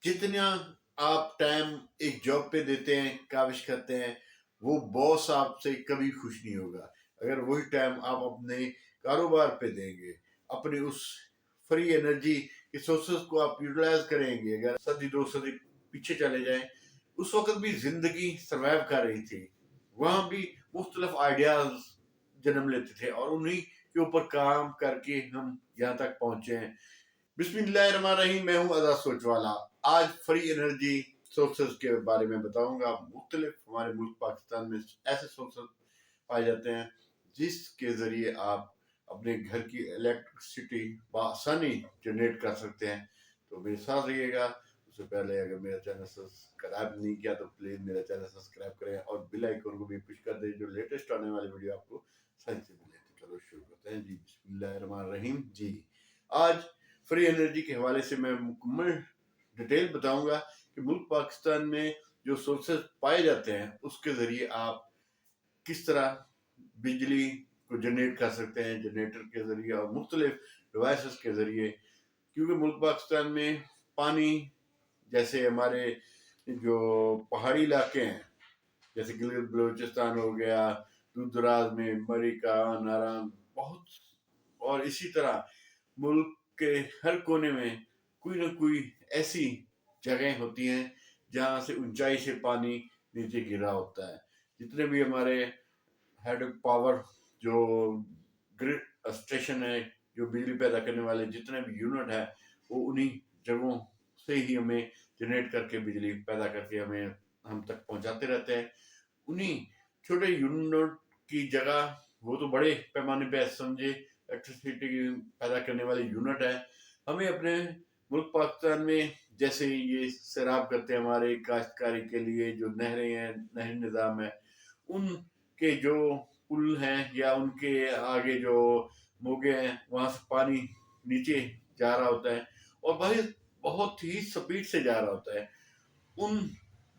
जितना आप टाइम एक जॉब पे देते हैं, काविश करते हैं, वो बॉस आपसे कभी खुश नहीं होगा। अगर वही टाइम आप अपने कारोबार पे देंगे, अपनी उस फ्री एनर्जी के सोर्सेस को आप यूटिलाइज करेंगे। अगर सदी दो सदी पीछे चले जाएं, उस वक्त भी जिंदगी सर्वाइव कर रही थी। वहां भी मुख्तलिफ आइडियाज जन्म लेते थे और उन्हीं के ऊपर काम करके हम यहाँ तक पहुंचे हैं। बिस्मिल्लाहिर्रहमानिर्रहीम। मैं हूँ आजाद सोच वाला। आज फ्री एनर्जी सोर्सेज के बारे में बताऊंगा। मुख्तलिफ हमारे मुल्क पाकिस्तान में ऐसे सोर्सेज पाए जाते हैं जिसके जरिए आप अपने घर की इलेक्ट्रिसिटी बआसानी जनरेट कर सकते हैं। तो मेरे साथ रहिएगा। उससे पहले अगर मेरा चैनल सब्सक्राइब नहीं किया तो प्लीज मेरा चैनल सब्सक्राइब करें और बेल आइकन को भी पुश कर दें, जो लेटेस्ट आने वाली वीडियो आपको साइड से मिले। तो चलो शुरू करते हैं जी। बिस्मिल्लाहिर्रहमानिर्रहीम जी। आज फ्री एनर्जी के हवाले से मैं मुकम्मल डिटेल बताऊंगा कि मुल्क पाकिस्तान में जो सोर्सेज पाए जाते हैं उसके जरिए आप किस तरह बिजली को जनरेट कर सकते हैं, जनरेटर के जरिए और मुख्तलिफ डिवाइसेस के जरिए। क्योंकि मुल्क पाकिस्तान में पानी, जैसे हमारे जो पहाड़ी इलाके हैं, जैसे गिलगित बलूचिस्तान हो गया, दूर दराज में मरिका, नारायण, बहुत, और इसी तरह मुल्क के हर कोने में कोई ना कोई ऐसी जगह होती हैं जहाँ से ऊंचाई से पानी नीचे गिरा होता है। जितने भी हमारे हेड पावर जो ग्रिड स्टेशन है, जो बिजली पैदा करने वाले जितने भी यूनिट है, वो उन्हीं जगहों से ही हमें जनरेट करके बिजली पैदा करके हमें हम तक पहुंचाते रहते हैं। उन्हीं छोटे यूनिट की जगह वो तो बड़े पैमाने पे समझे इलेक्ट्रिसिटी पैदा करने वाले यूनिट है। हमें अपने मुल्क पाकिस्तान में जैसे ये सैराब करते हैं, हमारे काश्तकारी के लिए जो नहरें हैं, नहरी निज़ाम है, उनके जो पुल हैं या उनके आगे जो मोगे हैं, वहां से पानी नीचे जा रहा होता है और भाई बहुत ही स्पीड से जा रहा होता है। उन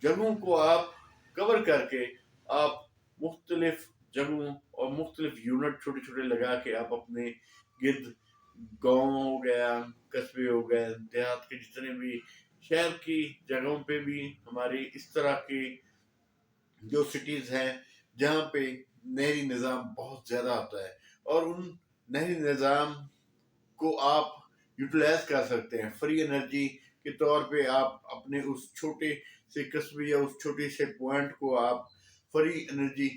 जगहों को आप कवर करके आप मुख्तलिफ जगहों और मुख्तलिफ यूनिट छोटे छोटे लगा के आप अपने गिर्द गाँव हो गया, कस्बे हो गए, देहात के जितने भी शहर की जगहों पे भी हमारी इस तरह की जो सिटीज हैं जहाँ पे नहरी निज़ाम बहुत ज़्यादा होता है और उन नहरी निज़ाम को आप यूटिलाइज कर सकते हैं फ्री एनर्जी के तौर पे। आप अपने उस छोटे से कस्बे या उस छोटे से पॉइंट को आप फ्री एनर्जी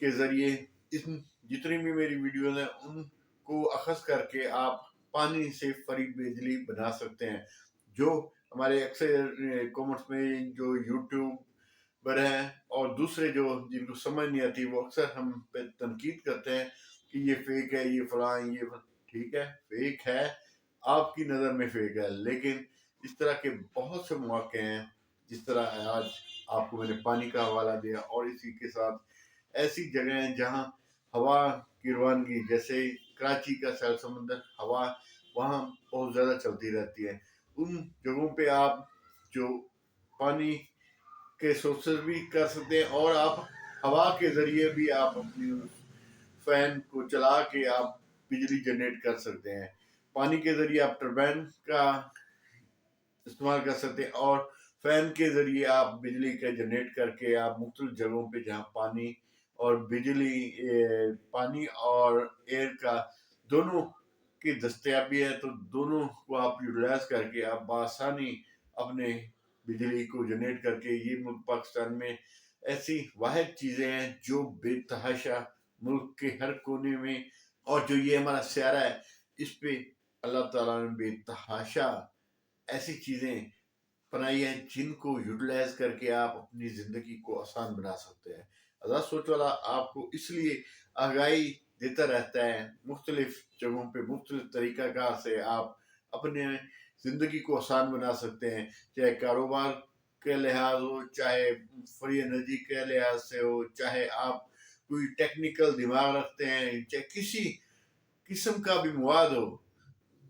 के जरिए इन जितनी भी मेरी वीडियोज हैं उनको अखज़ करके आप पानी से फ्री बिजली बना सकते हैं। जो हमारे अक्सर कॉमेंट्स में जो यूट्यूब पर हैं और दूसरे जो जिनको समझ नहीं आती, वो अक्सर हम पे तनकीद करते हैं कि ये फेक है, ये फलां, ये ठीक है, फेक है, आपकी नज़र में फेक है, लेकिन इस तरह के बहुत से मौके हैं। जिस तरह आज आपको मैंने पानी का हवाला दिया, और इसी के साथ ऐसी जगह हैं जहाँ हवा की रवानगी, जैसे कराची का सैर समंदर हवा वहाँ बहुत ज़्यादा चलती रहती है। उन जगहों पे आप जो पानी के सोर्सेज भी कर सकते हैं और आप हवा के जरिए भी आप अपनी फैन को चला के आप बिजली जनरेट कर सकते हैं। पानी के जरिए आप टरबाइन का इस्तेमाल कर सकते हैं और फैन के जरिए आप बिजली का जनरेट करके आप मुख्तलिफ जगहों पे जहाँ पानी और बिजली पानी और एयर का दोनों की दस्तयाबी है, तो दोनों को आप यूटिलाइज करके आप बआसानी अपने बिजली को जनरेट करके, ये मुल्क पाकिस्तान में ऐसी वाहिद चीज़ें हैं जो बेतहाशा मुल्क के हर कोने में, और जो ये हमारा स्यारा है इस पे अल्लाह ताला ने बेतहाशा ऐसी चीज़ें बनाई हैं जिनको यूटिलाइज करके आप अपनी ज़िंदगी को आसान बना सकते हैं। आज़ाद सोच वाला आपको इसलिए आगाही देता रहता है मुख्तलिफ जगहों पे मुख्तलिफ तरीक़ाकार से आप अपने ज़िंदगी को आसान बना सकते हैं, चाहे कारोबार के लिहाज हो, चाहे फ्री एनर्जी के लिहाज से हो, चाहे आप कोई टेक्निकल दिमाग रखते हैं, चाहे किसी किस्म का भी मवाद हो।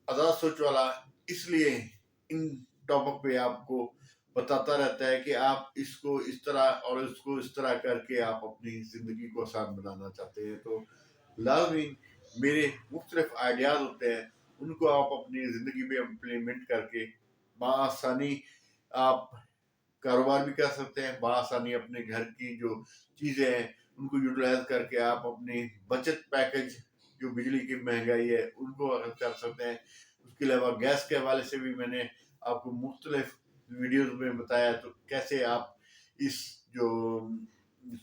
आज़ाद सोच वाला इसलिए इन टॉपिक पे आपको बताता रहता है कि आप इसको इस तरह और इसको इस तरह करके आप अपनी ज़िंदगी को आसान बनाना चाहते हैं, तो लाज़मी मेरे मुख्तलिफ आइडियाज़ होते हैं, उनको आप अपनी ज़िंदगी में इम्प्लीमेंट करके बआसानी آپ کاروبار بھی کر سکتے ہیں بآسانی، اپنے گھر کی جو چیزیں ہیں ان کو یوٹیلائز کر کے آپ اپنی بچت پیکج جو بجلی کی مہنگائی ہے ان کو کر سکتے ہیں۔ اس کے علاوہ گیس کے حوالے سے بھی میں نے آپ کو مختلف ویڈیوز میں بتایا تو کیسے آپ اس جو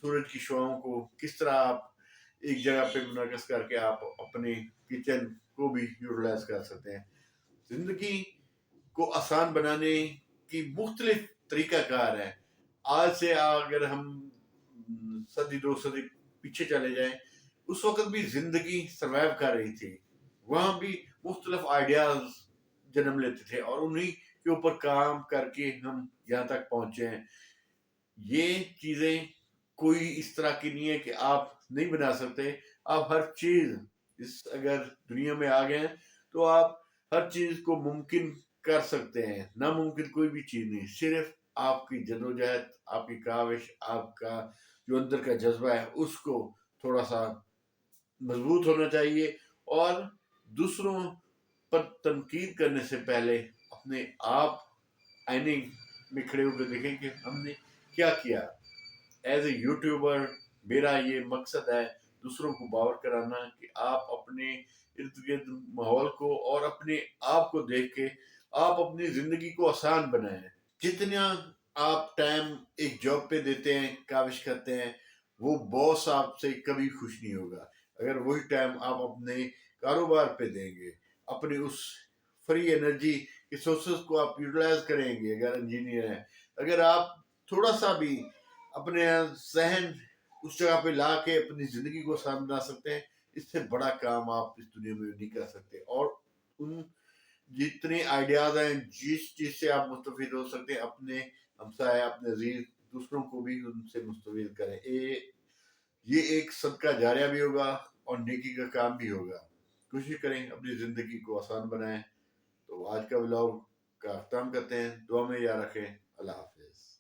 سورج کی شعاؤں کو کس طرح آپ ایک جگہ پہ منعکس کر کے آپ اپنے کچن کو بھی یوٹیلائز کر سکتے ہیں۔ زندگی کو آسان بنانے کی مختلف طریقہ کار ہے۔ آج سے اگر ہم صدی دو صدی پیچھے چلے جائیں، اس وقت بھی زندگی سروائیو کر رہی تھی، وہاں بھی مختلف آئیڈیاز جنم لیتے تھے اور انہی کے اوپر کام کر کے ہم یہاں تک پہنچے ہیں۔ یہ چیزیں کوئی اس طرح کی نہیں ہے کہ آپ نہیں بنا سکتے، آپ ہر چیز اگر دنیا میں آ گئے ہیں تو آپ ہر چیز کو ممکن کر سکتے ہیں۔ ناممکن کوئی بھی چیز نہیں، صرف آپ کی جدوجہد، آپ کی کاوش، آپ کا جو اندر کا جذبہ ہے اس کو تھوڑا سا مضبوط ہونا چاہیے، اور دوسروں پر تنقید کرنے سے پہلے اپنے آپ آئینے میں کھڑے ہو کے دیکھیں کہ ہم نے کیا کیا۔ ایز اے یوٹیوبر میرا یہ مقصد ہے دوسروں کو باور کرانا کہ آپ اپنے ارد گرد ماحول کو اور اپنے آپ کو دیکھ کے آپ اپنی زندگی کو آسان بنائیں۔ جتنا آپ ٹائم ایک جاب پہ دیتے ہیں، کاوش کرتے ہیں، وہ باس آپ سے کبھی خوش نہیں ہوگا۔ اگر وہی ٹائم آپ اپنے کاروبار پہ دیں گے، اپنی اس فری انرجی کے سورسز کو آپ یوٹیلائز کریں گے، اگر انجینئر ہیں، اگر آپ تھوڑا سا بھی اپنے ذہن اس جگہ پہ لا کے اپنی زندگی کو آسان بنا سکتے ہیں، اس سے بڑا کام آپ اس دنیا میں نہیں کر سکتے۔ اور ان جتنے آئیڈیاز ہیں، جس چیز سے آپ مستفید ہو سکتے ہیں، اپنے ہمسائے، اپنے عزیز، دوسروں کو بھی ان سے مستفید کریں۔ یہ ایک صدقہ جاریہ بھی ہوگا اور نیکی کا کام بھی ہوگا۔ کوشش کریں اپنی زندگی کو آسان بنائیں۔ تو آج کا ولاگ کا اختتام کرتے ہیں، دعا میں یاد رکھیں۔ اللہ حافظ۔